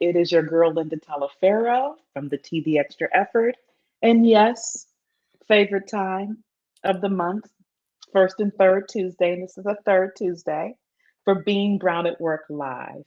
It is your girl, Linda Talaferro from the TV Extra Effort. And yes, favorite time of the month, first and third Tuesday. And this is the third Tuesday for Being Brown at Work Live.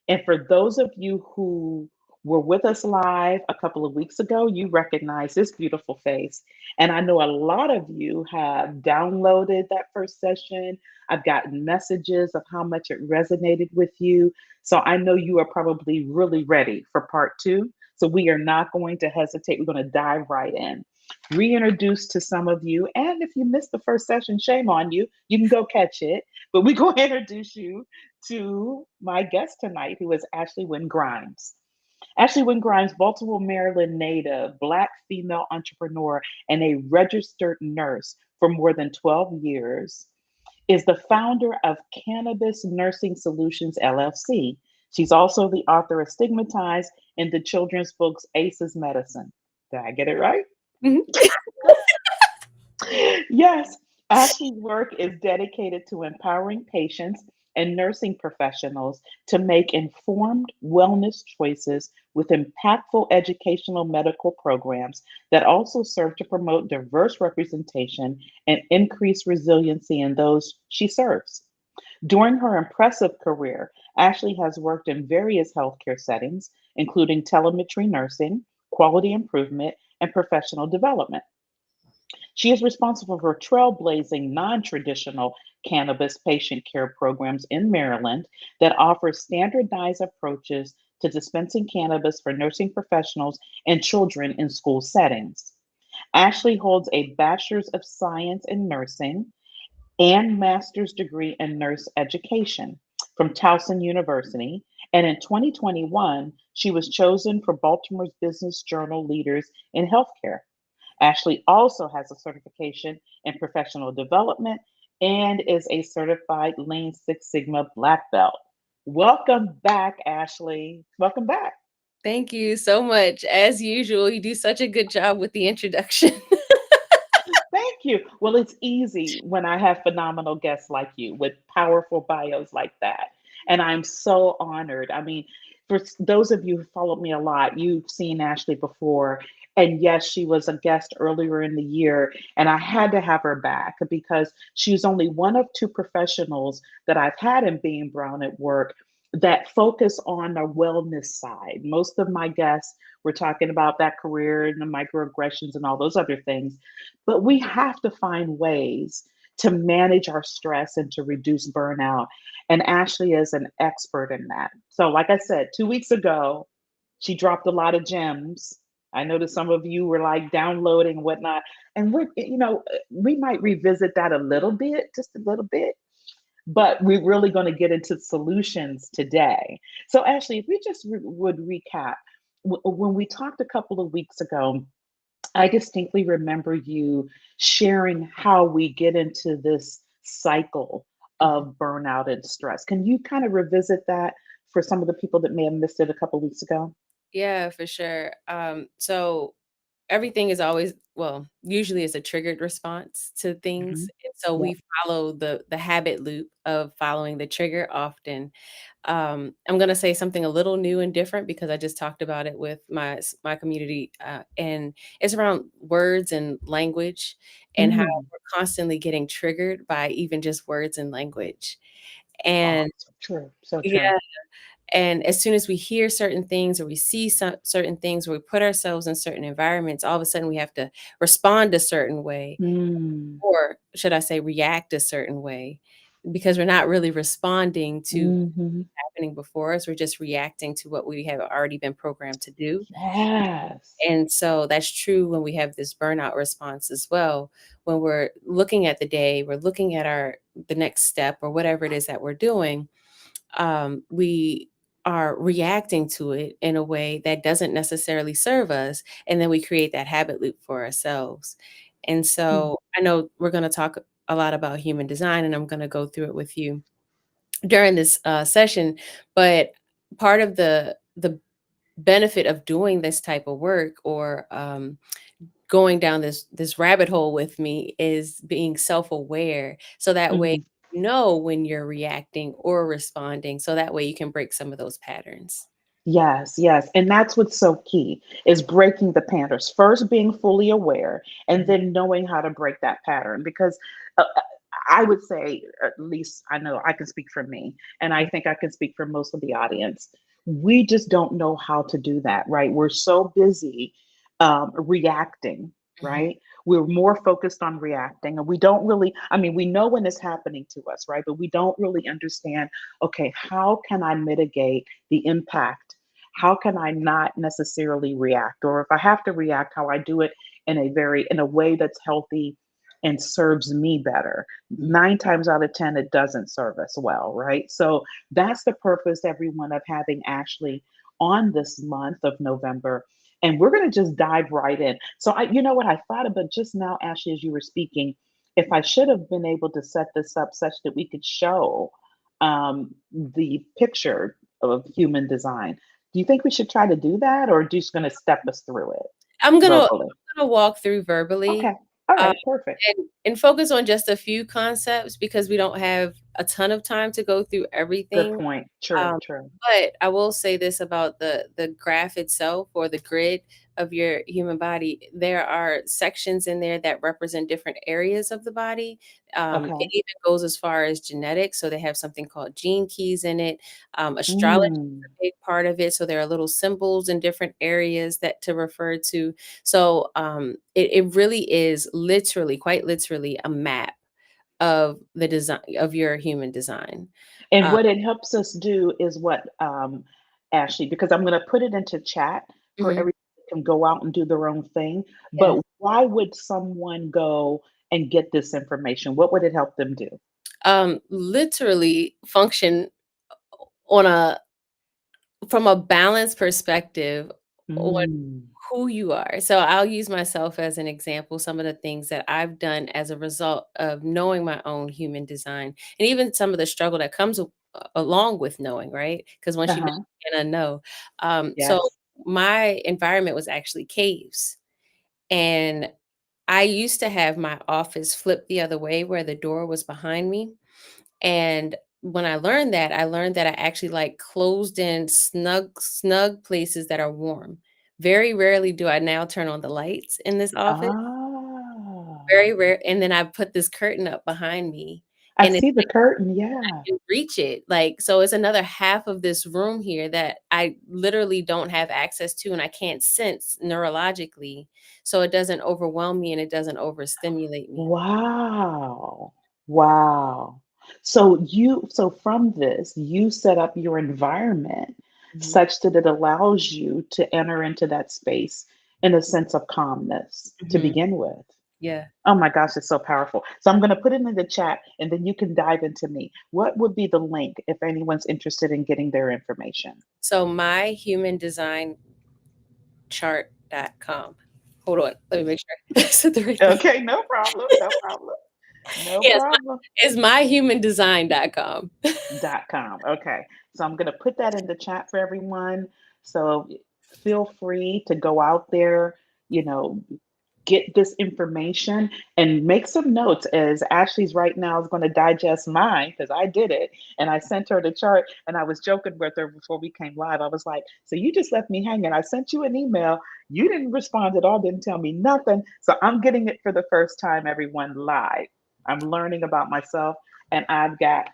And for those of you who were with us live a couple of weeks ago, you recognize this beautiful face. And I know a lot of you have downloaded that first session. I've gotten messages of how much it resonated with you. So I know you are probably really ready for part two. So we are not going to hesitate. We're going to dive right in. Reintroduce to some of you. And if you missed the first session, shame on you. You can go catch it. But we're going to introduce you to my guest tonight, who is Ashley Wynn-Grimes. Ashley Wynn-Grimes, Baltimore, Maryland native, Black female entrepreneur, and a registered nurse for more than 12 years, is the founder of Cannabis Nursing Solutions, LLC. She's also the author of Stigmatized in the children's books ACEs Medicine. Did I get it right? Mhm. Yes, Ashley's work is dedicated to empowering patients and nursing professionals to make informed wellness choices with impactful educational medical programs that also serve to promote diverse representation and increase resiliency in those she serves. During her impressive career, Ashley has worked in various healthcare settings, including telemetry nursing, quality improvement, and professional development. She is responsible for trailblazing non traditional cannabis patient care programs in Maryland that offer standardized approaches to dispensing cannabis for nursing professionals and children in school settings. Ashley holds a Bachelor's of Science in Nursing and Master's degree in Nurse Education from Towson University. And in 2021, she was chosen for Baltimore's Business Journal Leaders in Healthcare. Ashley also has a certification in professional development and is a certified Lean Six Sigma Black Belt. Welcome back, Ashley. Welcome back. Thank you so much. As usual, you do such a good job with the introduction. Thank you. Well, it's easy when I have phenomenal guests like you with powerful bios like that. And I'm so honored. I mean, for those of you who followed me a lot, you've seen Ashley before. And yes, she was a guest earlier in the year. And I had to have her back because she's only one of two professionals that I've had in Being Brown at Work that focus on the wellness side. Most of my guests were talking about that career and the microaggressions and all those other things, but we have to find ways to manage our stress and to reduce burnout. And Ashley is an expert in that. So, like I said, 2 weeks ago, she dropped a lot of gems. I noticed some of you were like downloading and whatnot. And we might revisit that a little bit, just a little bit, but we're really going to get into solutions today. So, Ashley, if we just would recap, when we talked a couple of weeks ago, I distinctly remember you sharing how we get into this cycle Mhm. of burnout and stress. Can you kind of revisit that for some of the people that may have missed it a couple of weeks ago? Yeah, for sure. So everything is always, well, usually it's a triggered response to things. Hmm. And so Yeah. we follow the habit loop of following the trigger often. I'm gonna say something a little new and different because I just talked about it with my community, and it's around words and language and how Mm. we're constantly getting triggered by even just words and language. Oh, And so true. So true. yeah, and as soon as we hear certain things or we see certain things or we put ourselves in certain environments, all of a sudden we have to respond a certain way, Mm. or should I say react a certain way, because we're not really responding to Hmm. happening before us. We're just reacting to what we have already been programmed to do. Yes. And so that's true when we have this burnout response as well. When we're looking at the day, we're looking at the next step or whatever it is that we're doing, we are reacting to it in a way that doesn't necessarily serve us. And then we create that habit loop for ourselves. And Mm. so I know we're going to talk a lot about human design, and I'm going to go through it with you during this session. But part of the benefit of doing this type of work, or going down this rabbit hole with me, is being self-aware, so that way Mhm. you know when you're reacting or responding, so that way you can break some of those patterns. Yes, yes. And that's what's so key is breaking the patterns. First, being fully aware and Mhm, then knowing how to break that pattern. Because I would say, at least I know I can speak for me, and I mhm, think I can speak for most of the audience. We just don't know how to do that, right? We're so busy reacting, mhm, right? We're more focused on reacting, and we don't really, I mean, we know when it's happening to us, right? But we don't really understand, okay, how can I mitigate the impact? How can I not necessarily react? Or if I have to react, how I do it in a way that's healthy and serves me better. mhm. 9 times out of 10, it doesn't serve us well, right? So that's the purpose, everyone, of having Ashley on this month of November. And we're going to just dive right in. So, you know what I thought about just now, Ashley, as you were speaking, if I should have been able to set this up such that we could show the picture of human design. Do you think we should try to do that, or just going to step us through it I'm verbally? gonna walk through verbally, Okay. All um, right. Perfect. and focus on just a few concepts because we don't have a ton of time to go through Good everything. point. True. Um, True. but I will say this about the graph itself or the grid of your human body. There are sections in there that represent different areas of the body. It Okay. even goes as far as genetics. So they have something called gene keys in it. Astrology is Mm. a big part of it. So there are little symbols in different areas that to refer to. So it really is literally, quite literally, a map of the design of your human design. And Uh, what it helps us do is what, Ashley, because I'm going to put it into chat for mhm, everyone can go out and do their own thing. yeah. But why would someone go and get this information? What would it help them do? Literally function on a from a balanced perspective on Mm. who you are. So I'll use myself as an example, some of the things that I've done as a result of knowing my own human design and even some of the struggle that comes along with knowing, right? Because once you know, Uh-huh. you cannot know. So Yes. my environment was actually caves. And I used to have my office flipped the other way where the door was behind me. And when I learned that I actually like closed in, snug places that are warm. Very rarely do I now turn on the lights in this office. Ah, Very rare. And then I put this curtain up behind me I and it's see the like curtain. I Yeah. can reach it. Like, so it's another half of this room here that I literally don't have access to and I can't sense neurologically. So it doesn't overwhelm me and it doesn't overstimulate me. Wow. Wow. So from this, you set up your environment Mhm. such that it allows you to enter into that space in a sense of calmness to Mhm. begin with. Yeah. Oh my gosh, it's so powerful. So I'm going to put it in the chat and then you can dive into me. What would be the link if anyone's interested in getting their information? So myhumandesignchart.com. Hold on, let me make sure I said the right thing. Okay, no problem. No problem. No Yes, problem. it's myhumandesign.com. .com. Okay. So I'm going to put that in the chat for everyone. So feel free to go out there, you know, get this information and make some notes as Ashley's right now is going to digest mine because I did it and I sent her the chart and I was joking with her before we came live. I was like, so you just left me hanging. I sent you an email. You didn't respond at all, didn't tell me nothing. So I'm getting it for the first time, everyone live. I'm learning about myself and I've got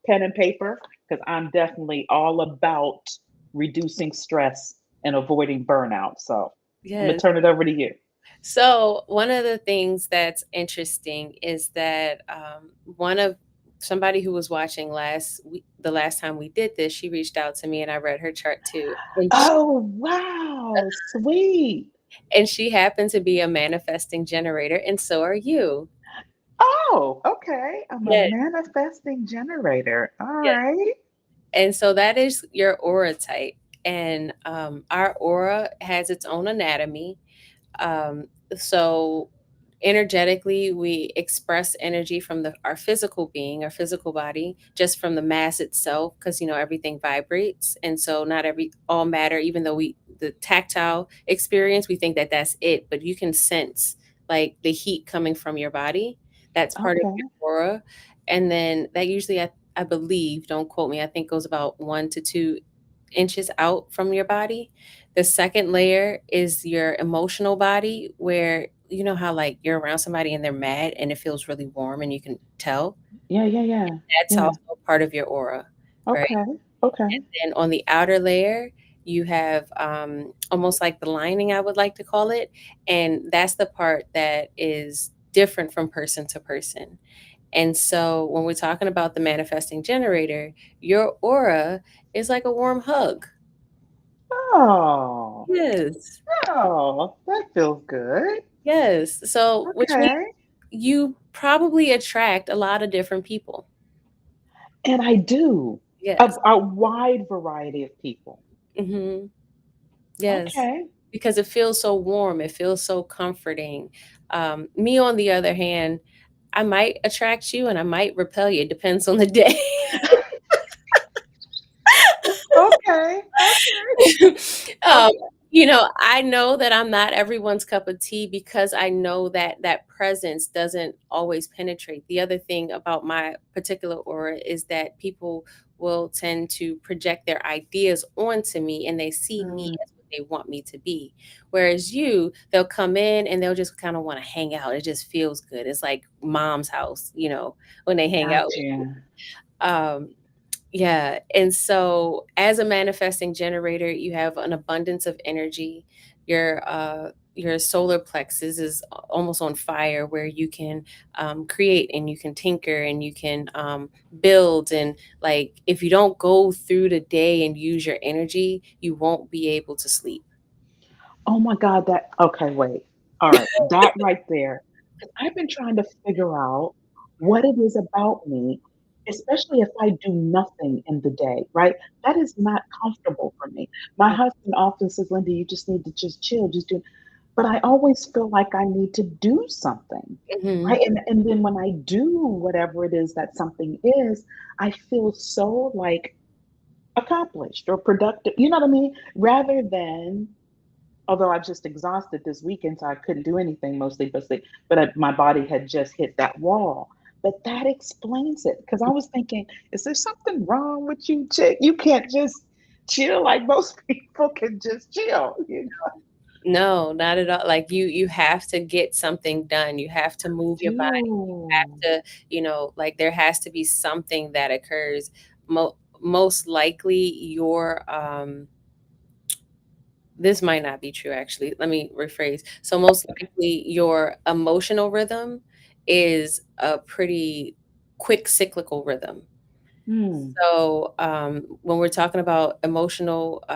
pen and paper because I'm definitely all about reducing stress and avoiding burnout. So I'm going to Yes. turn it over to you. So one of the things that's interesting is that one of somebody who was watching the last time we did this, she reached out to me and I read her chart too, Oh, wow. Sweet. and she happened to be a manifesting generator, and so are you. Oh, okay. I'm a Yes, manifesting generator. All yes. right. And so that is your aura type, and our aura has its own anatomy. So energetically, we express energy from our physical being, our physical body, just from the mass itself, because everything vibrates, and so not every all matter. Even though the tactile experience, we think that that's it, but you can sense like the heat coming from your body. That's part of your Okay. aura, and then that usually, I believe, don't quote me, I think goes about 1 to 2. inches out from your body. The second layer is your emotional body, where you know how like you're around somebody and they're mad and it feels really warm and you can tell. Yeah, yeah, yeah. That's Yeah. also part of your aura, right? Okay. Okay. And on the outer layer, you have almost like the lining, I would like to call it. And that's the part that is different from person to person. And so when we're talking about the manifesting generator, your aura is like a warm hug. Oh. Yes. Oh, that feels good. Yes. So, which means Okay. you probably attract a lot of different people. And I do. Yes. A wide variety of people. Hmm. Yes. Okay. Because it feels so warm. It feels so comforting. Me, on the other hand, I might attract you and I might repel you. It depends on the day. Okay. Okay. um, Okay. I know that I'm not everyone's cup of tea because I know that that presence doesn't always penetrate. The other thing about my particular aura is that people will tend to project their ideas onto me and they see me Mm, as what they want me to be. Whereas you, they'll come in and they'll just kind of want to hang out. It just feels good. It's like mom's house, when they hang out with you. gotcha. Um, yeah. And so as a manifesting generator, you have an abundance of energy. Your solar plexus is almost on fire, where you can create and you can tinker and you can build. And like, if you don't go through the day and use your energy, you won't be able to sleep. Oh my God, that okay, wait. All right, that right there. 'Cause I've been trying to figure out what it is about me, especially if I do nothing in the day, right? That is not comfortable for me. My husband often says, Linda, you just need to just chill, just do, but I always feel like I need to do something, Hmm. right? And then when I do whatever it is that something is, I feel so like accomplished or productive. You know what I mean? Rather than, although I just exhausted this weekend, so I couldn't do anything mostly, but my body had just hit that wall. But that explains it because I was thinking, is there something wrong with you, chick? You can't just chill like most people can just chill. No, not at all. Like, you have to get something done. You have to move your body. You Do. have to, like, there has to be something that occurs. Most likely this might not be true, actually. Let me rephrase. So most likely your emotional rhythm is a pretty quick cyclical rhythm. Hmm. So when we're talking about emotions,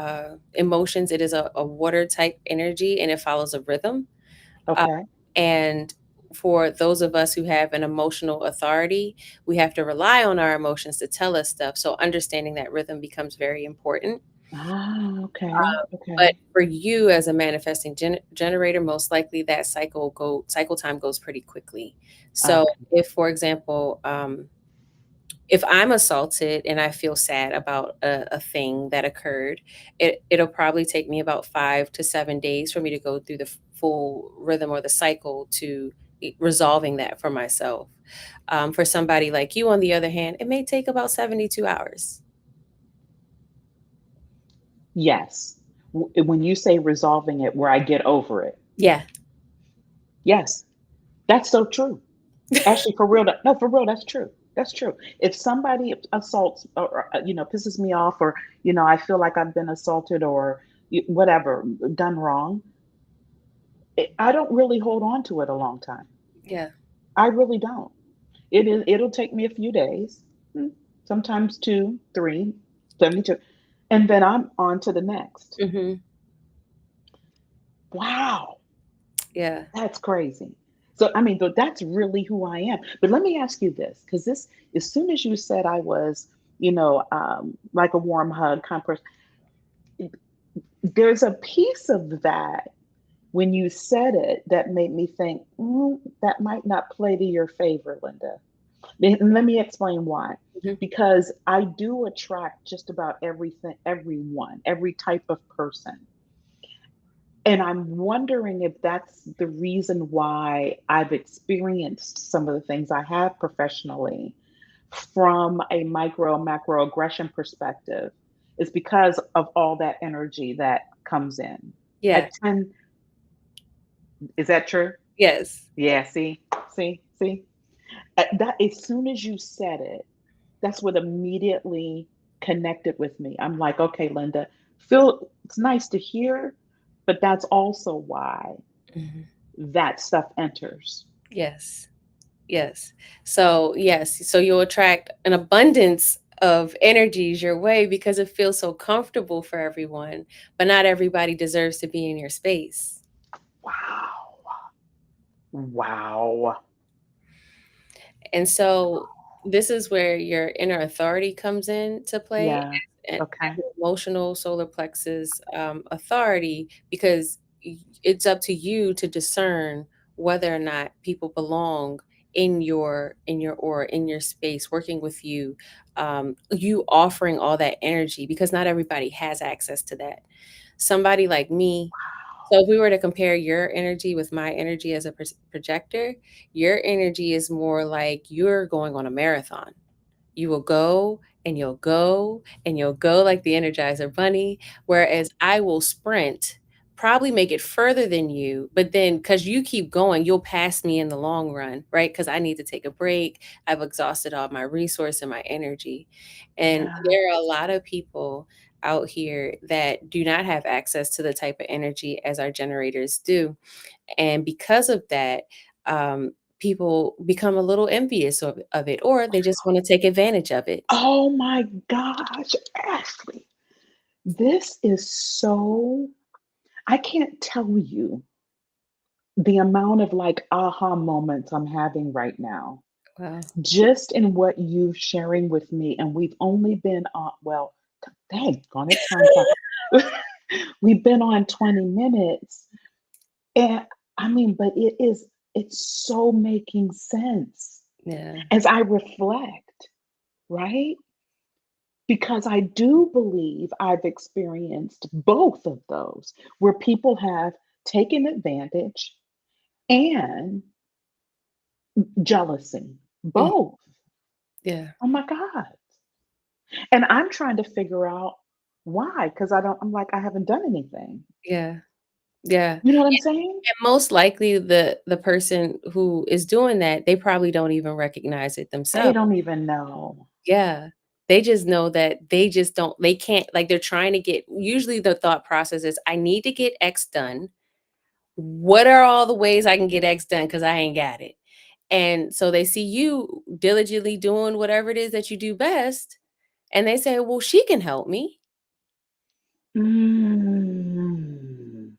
it is a water type energy and it follows a rhythm. Uh, Okay. and for those of us who have an emotional authority, we have to rely on our emotions to tell us stuff. So understanding that rhythm becomes very important. Ah, okay. But Okay. for you as a manifesting generator, most likely that cycle time goes pretty quickly. So Okay. if, for example, if I'm assaulted and I feel sad about a thing that occurred, it'll probably take me about 5 to 7 days for me to go through the full rhythm or the cycle to resolving that for myself. For somebody like you, on the other hand, it may take about 72 hours. Yes. When you say resolving it, where I get over it. Yeah. Yes, that's so true. Actually, for real, no, for real, that's true. That's true. If somebody assaults or pisses me off, or I feel like I've been assaulted or whatever done wrong, I don't really hold on to it a long time. Yeah. I really don't. It'll take me a few days, sometimes two, three, 72, and then I'm on to the next. Hmm. Wow, Yeah. that's crazy. So I mean, but that's really who I am. But let me ask you this, because as soon as you said I was, like a warm hug kind of person, there's a piece of that when you said it that made me think, that might not play to your favor, Linda. And let me explain why. Hmm. Because I do attract just about everything, everyone, every type of person. And I'm wondering if that's the reason why I've experienced some of the things I have professionally from a micro macroaggression perspective. It's because of all that energy that comes in. Yeah. At 10, is that true? Yes. Yeah, see. That as soon as you said it, that's what immediately connected with me. I'm like, okay, Linda, feel it's nice to hear, but that's also why Mhm. that stuff enters. Yes. Yes. So, yes, so you'll attract an abundance of energies your way because it feels so comfortable for everyone, but not everybody deserves to be in your space. Wow. Wow. And so this is where your inner authority comes in to play, Yeah. as Okay. an emotional solar plexus authority, because it's up to you to discern whether or not people belong in your aura, in your space, working with you, you offering all that energy, because not everybody has access to that. Somebody like me, so if we were to compare your energy with my energy as a projector, your energy is more like you're going on a marathon. You will go and you'll go and you'll go like the Energizer Bunny, whereas I will sprint, probably make it further than you, but then because you keep going, you'll pass me in the long run, right? Because I need to take a break. I've exhausted all my resource and my energy. And Yeah. there are a lot of people out here that do not have access to the type of energy as our generators do. And because of that, people become a little envious of it, or they just want to take advantage of it. Oh my gosh, Ashley. This is so, I can't tell you the amount of like aha moments I'm having right now. Wow. Just in what you sharing with me. And we've only been on, well, dang on it, time fly. We've been on 20 minutes. And I mean, but it's so making sense Yeah. as I reflect, right? Because I do believe I've experienced both of those where people have taken advantage and jealousy, Mm, both. yeah. Oh my God. And I'm trying to figure out why, because I'm like, I haven't done anything. Yeah. Yeah. You know what I'm saying? And most likely the person who is doing that, they probably don't even recognize it They themselves. don't even know. Yeah. They just know that they just don't, they can't, like, they're trying to get, usually the thought process is, I need to get X done. What are all the ways I can get X done? Because I ain't got it. And so they see you diligently doing whatever it is that you do best, and they say, "Well, she can help me," Mm.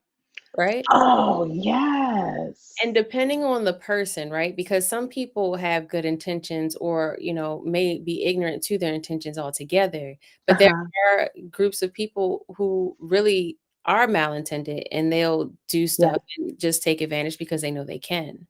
right? Oh, yes. And depending on the person, right? Because some people have good intentions, or, may be ignorant to their intentions altogether. But there Uh-huh. are groups of people who really are malintended, and they'll do Yeah. stuff and just take advantage because they know they can.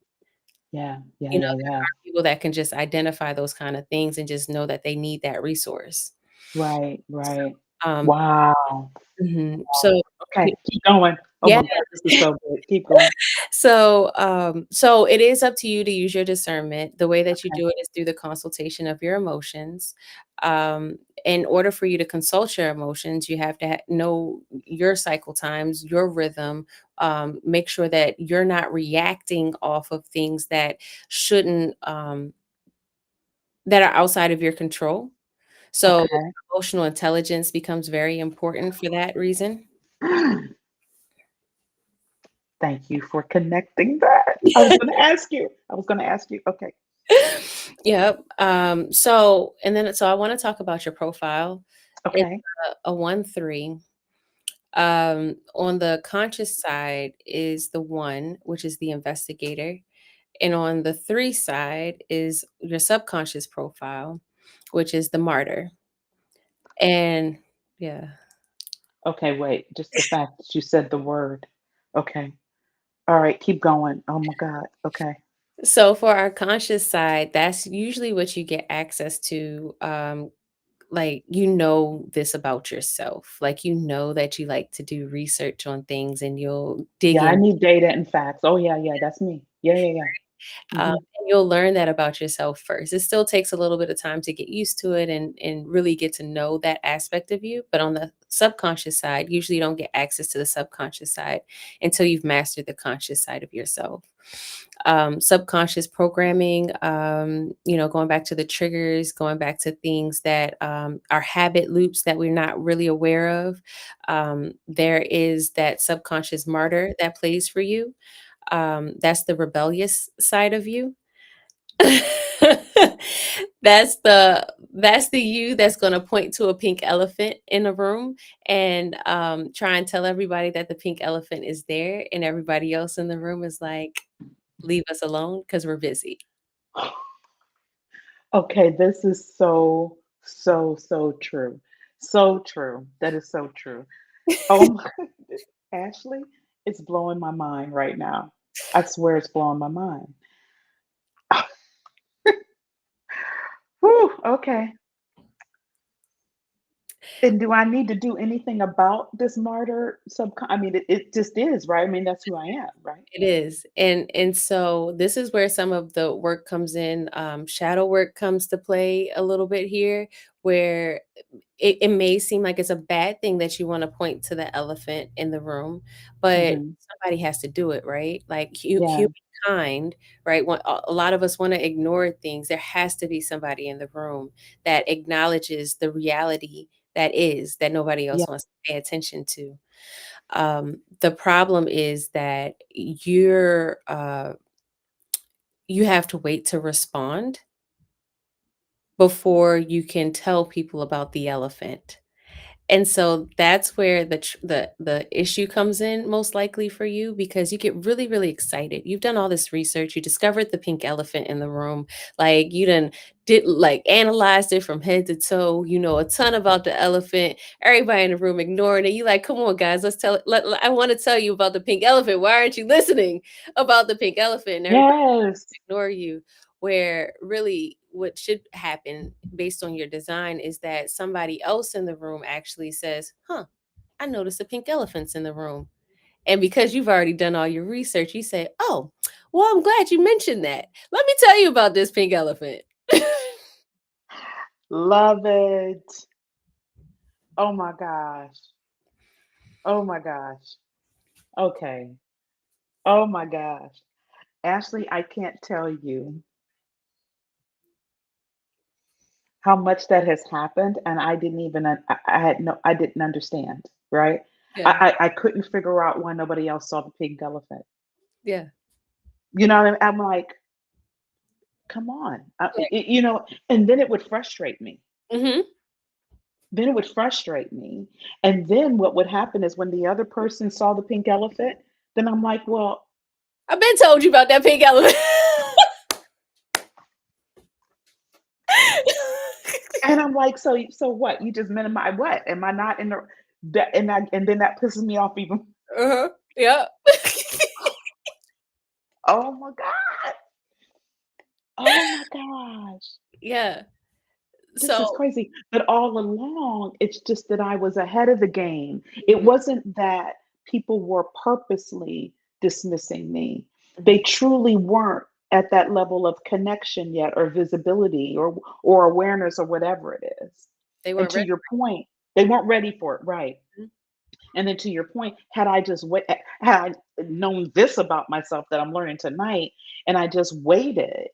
Yeah. Yeah. Yeah. There Yeah. are people that can just identify those kind of things and just know that they need that resource. Right. So, Right. um, Wow. mhm. So, Okay. Keep going. Oh yeah. my God. This is so good. Keep going. So it is up to you to use your discernment. The way that you Okay. do it is through the consultation of your emotions. In order for you to consult your emotions, you have to know your cycle times, your rhythm. Make sure that you're not reacting off of things that shouldn't, that are outside of your control. So Okay. emotional intelligence becomes very important for that reason. Thank you for connecting that. I was going to ask you. I was going to ask you. Okay. Yep. So I want to talk about your profile. It's Okay. a 1-3. On the conscious side is the 1, which is the investigator. And on the 3 side is your subconscious profile, which is the martyr. And yeah. Okay. Wait. Just the fact that you said the word. Okay. All right. Keep going. Oh my God. Okay. So for our conscious side, that's usually what you get access to. Like, this about yourself. Like, that you like to do research on things, and you'll dig Yeah. I in. need data and facts. Oh, yeah. Yeah. That's me. Yeah. Yeah. Yeah. Hmm. And you'll learn that about yourself first. It still takes a little bit of time to get used to it and really get to know that aspect of you. But on the subconscious side, usually you don't get access to the subconscious side until you've mastered the conscious side of yourself. Subconscious programming, going back to the triggers, going back to things that are habit loops that we're not really aware of. There is that subconscious martyr that plays for you. That's the rebellious side of you. That's the you that's going to point to a pink elephant in a room and try and tell everybody that the pink elephant is there, and everybody else in the room is like, leave us alone because we're busy. Okay, this is so, so, so true. So true. That is so true. Oh my, Ashley, it's blowing my mind right now. I swear it's blowing my mind. Whew, okay. And do I need to do anything about this martyr subcon? I mean, it just is, right? I mean, that's who I am, right? It is. And so this is where some of the work comes in. Shadow work comes to play a little bit here, where it may seem like it's a bad thing that you want to point to the elephant in the room, but Hmm. somebody has to do it, right? Like Yeah, humankind, right? A lot of us want to ignore things. There has to be somebody in the room that acknowledges the reality that nobody yeah. else wants to pay attention to. The problem is that you have to wait to respond before you can tell people about the elephant. And so that's where the issue comes in most likely for you, because you get really, really excited. You've done all this research, you discovered the pink elephant in the room, like you done did like analyzed it from head to toe, you know a ton about the elephant. Everybody in the room ignoring it. You like, come on, guys, let's tell it. I want to tell you about the pink elephant. Why aren't you listening about the pink elephant? And everybody Yes. ignore you, where really what should happen based on your design is that somebody else in the room actually says, huh, I noticed the pink elephants in the room. And because you've already done all your research, you say, oh, well, I'm glad you mentioned that. Let me tell you about this pink elephant. Love it. Oh my gosh. Oh my gosh. Okay. Oh my gosh. Ashley, I can't tell you how much that has happened, and I didn't even I had no I didn't understand, right? Yeah, I couldn't figure out why nobody else saw the pink elephant. yeah. You know what I mean? I'm like, come on. And then it would frustrate me. Hmm. Then it would frustrate me. And then what would happen is when the other person saw the pink elephant, then I'm like, well, I've been told you about that pink elephant. and I'm like, so what? You just minimize what? Am I not in the that and then that pisses me off even. Uh-huh. Yeah. Oh my God. Oh my gosh. Yeah. This is So, crazy. But all along, it's just that I was ahead of the game. It mhm, wasn't that people were purposely dismissing me. mhm. They truly weren't at that level of connection yet, or visibility, or awareness, or whatever it is. They And weren't to ready. your point, they weren't ready for it, right? Mhm. And then to your point, had I known this about myself that I'm learning tonight, and I just waited,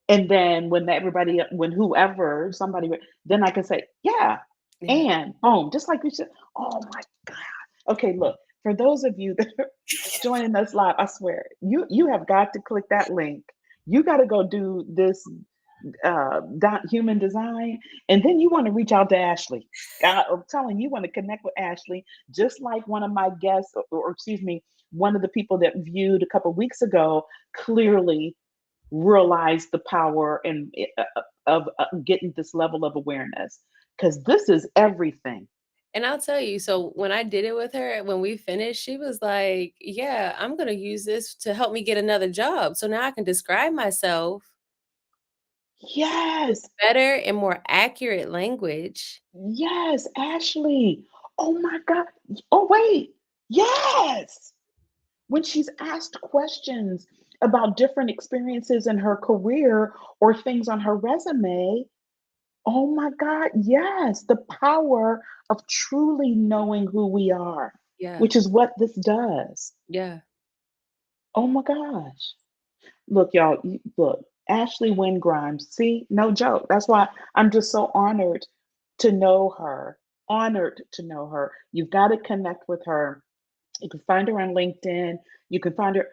and then when whoever, somebody, then I can say, yeah, Yeah. and boom, just like you said. Oh my God. Okay, look, for those of you that are joining us live, I swear, you have got to click that link. You got to go do this human design, and then you want to reach out to Ashley. I'm telling you, you want to connect with Ashley, just like one of my guests, or excuse me, one of the people that viewed a couple weeks ago clearly realize the power of getting this level of awareness, because this is everything. And I'll tell you, so when I did it with her, when we finished, she was like, yeah, I'm going to use this to help me get another job. So now I can describe myself with Yes, better and more accurate language. yes, Ashley. Oh my God. Oh, wait. Yes. When she's asked questions about different experiences in her career or things on her resume. Oh my God, yes, the power of truly knowing who we are, Yeah. which is what this does. Yeah. Oh my gosh. Look, y'all, look, Ashley Wynn-Grimes, see, no joke. That's why I'm just so honored to know her. Honored to know her. You've got to connect with her. You can find her on LinkedIn. You can find her.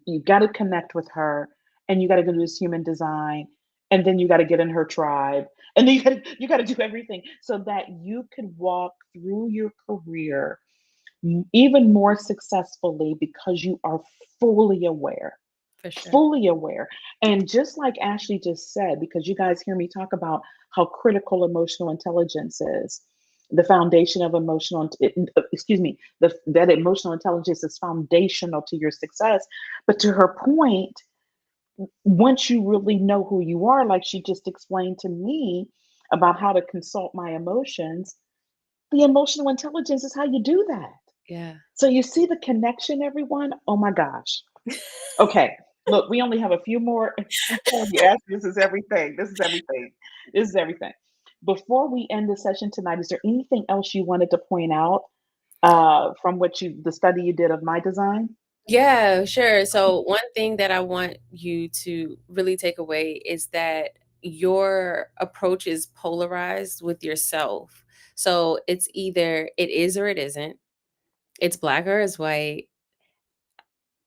You got to connect with her, and you got to go do this human design, and then you got to get in her tribe, and then you got to do everything so that you can walk through your career even more successfully because you are fully aware, For sure. fully aware. And just like Ashley just said, because you guys hear me talk about how critical emotional intelligence is, the foundation of excuse me, that emotional intelligence is foundational to your success. But to her point, once you really know who you are, like she just explained to me about how to consult my emotions, the emotional intelligence is how you do that. Yeah. So you see the connection, everyone? Oh my gosh. Okay. Look, we only have a few more. I'm telling you, Ashley, this is everything. This is everything. This is everything. Before we end the session tonight, is there anything else you wanted to point out from the study you did of my design? Yeah, sure. So one thing that I want you to really take away is that your approach is polarized with yourself. So it's either it is or it isn't. It's black or it's white.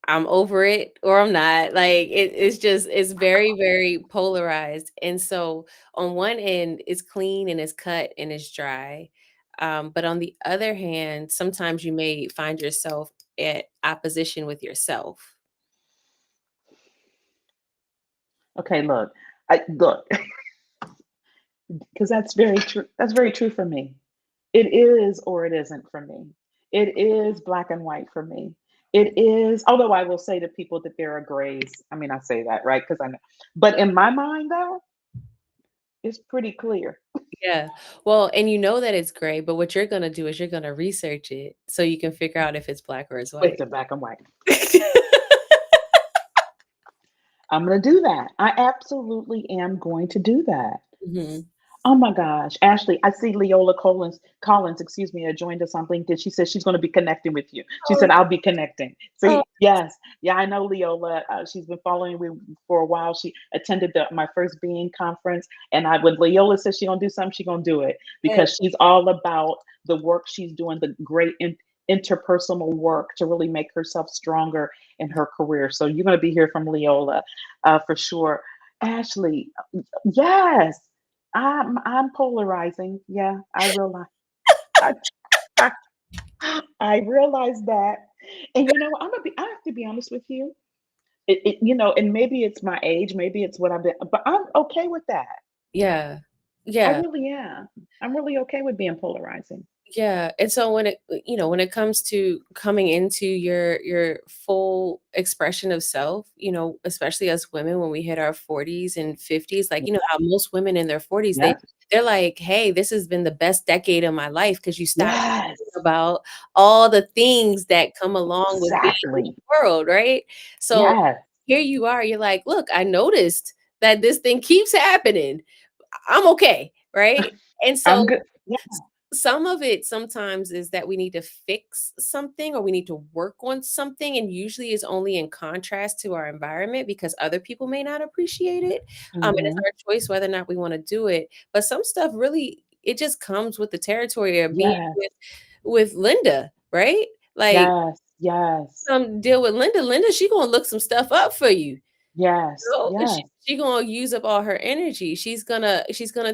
I'm over it or I'm not. Like it's just it's very, very polarized. And so on one end, it's clean and it's cut and it's dry. But on the other hand, sometimes you may find yourself at opposition with yourself. Okay, look, because that's very true. That's very true for me. It is or it isn't for me. It is black and white for me. It is, although I will say to people that there are grays. I mean, I say that, right? Because I know. But in my mind, though, it's pretty clear. Yeah. Well, and you know that it's gray, but what you're gonna do is you're gonna research it so you can figure out if it's black or it's It's white. a black and white. I'm going to do that. I absolutely am going to do that. Mhm. Oh my gosh, Ashley, I see Leola Collins, excuse me, joined us on LinkedIn. She said she's going to be connecting with you. She Oh, said, I'll be connecting. oh, See, yes. Yeah, I know Leola. She's been following me for a while. She attended my first Being conference. And when Leola says she's going to do something, she's going to do it hey, because she's all about the work she's doing, the great interpersonal work to really make herself stronger in her career. So you're going to be here from Leola for sure. Ashley, yes. I'm polarizing. Yeah, I realize. I, I, I realize that. And I have to be honest with you. And maybe it's my age, maybe it's what I've been, but I'm okay with that. yeah. I Yeah. really am. I'm really okay with being polarizing. Yeah, and so when when it comes to coming into your full expression of self, especially as women when we hit our 40s and 50s, like, how most women in their 40s, Yes. they're like, "Hey, this has been the best decade of my life," because you stop Yes. thinking about all the things that come along with being in Exactly. the world, right? So Yes. here you are, you're like, "Look, I noticed that this thing keeps happening. I'm okay," right? And I'm so good. Yeah. some of it sometimes is that we need to fix something or we need to work on something, and usually is only in contrast to our environment because other people may not appreciate it. And it's Hmm. our choice whether or not we want to do it. But some stuff really it just comes with the territory of being Yes. with Linda, right? Like Yes. Yes. deal with Linda. Linda, she gonna look some stuff up for you. Yes. No, and Yes. she gonna use up all her energy. She's gonna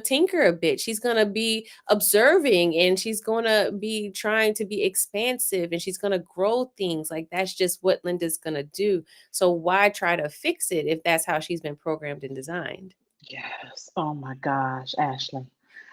tinker a bit. She's gonna be observing and she's gonna be trying to be expansive and she's gonna grow things. Like that's just what Linda's gonna do. So why try to fix it if that's how she's been programmed and designed? Yes. Oh my gosh, Ashley.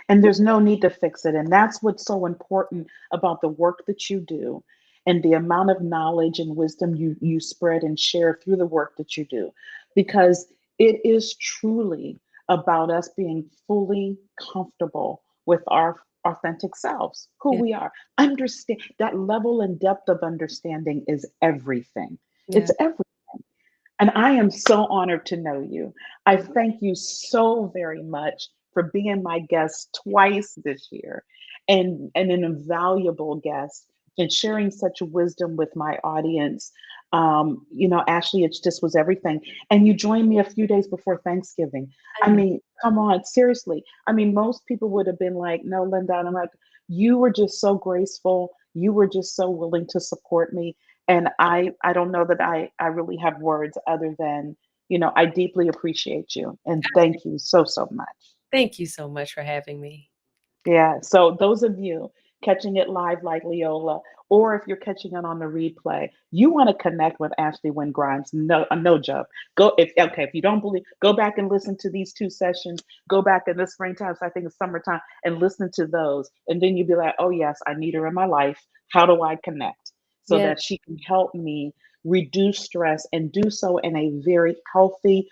And there's no need to fix it. And that's what's so important about the work that you do and the amount of knowledge and wisdom you spread and share through the work that you do. Because it is truly about us being fully comfortable with our authentic selves, who Yeah, we are. Understand that level and depth of understanding is everything. It's yeah, everything. And I am so honored to know you. I thank you so very much for being my guest twice this year and an invaluable guest and sharing such wisdom with my audience. Ashley, it just was everything. And you joined me a few days before Thanksgiving. I I know. mean, come on, seriously. I mean, most people would have been like, no, Linda. And I'm like, you were just so graceful. You were just so willing to support me, and I don't know that I really have words other than, I deeply appreciate you and thank you so so much. Thank you so much for having me. Yeah, so those of you catching it live like Leola, or if you're catching it on the replay, you want to connect with Ashley Wynn-Grimes. No, no joke. If you don't believe, go back and listen to these two sessions. Go back in the springtime, so I think it's summertime, and listen to those, and then you'll be like, oh yes, I need her in my life. How do I connect so Yeah. that she can help me reduce stress and do so in a very healthy,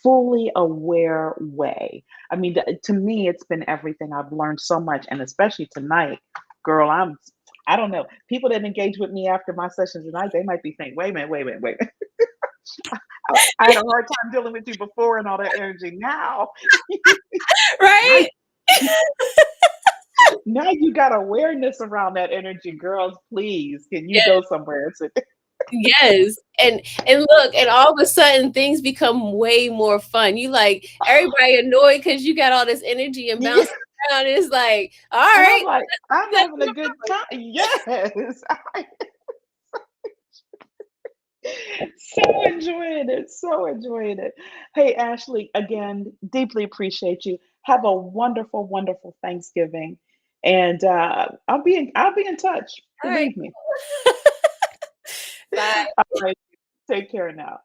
fully aware way? I mean, to me, it's been everything. I've learned so much, and especially tonight, girl. I don't know. People that engage with me after my sessions tonight, they might be thinking, wait a minute, wait a minute, wait a minute. I had a hard time dealing with you before and all that energy. Now, now, Right? now you got awareness around that energy, girls. Please, can you Yes. go somewhere? Yes. And look, and all of a sudden things become way more fun. You like everybody annoyed because you got all this energy and Yeah, bouncing around. It's like, all and I'm right, like, I'm let's having a good time. Yes, so enjoying it. So enjoying it. Hey, Ashley, again, deeply appreciate you. Have a wonderful, wonderful Thanksgiving, and I'll be in touch. all right. Believe me. Bye. All right, take care now.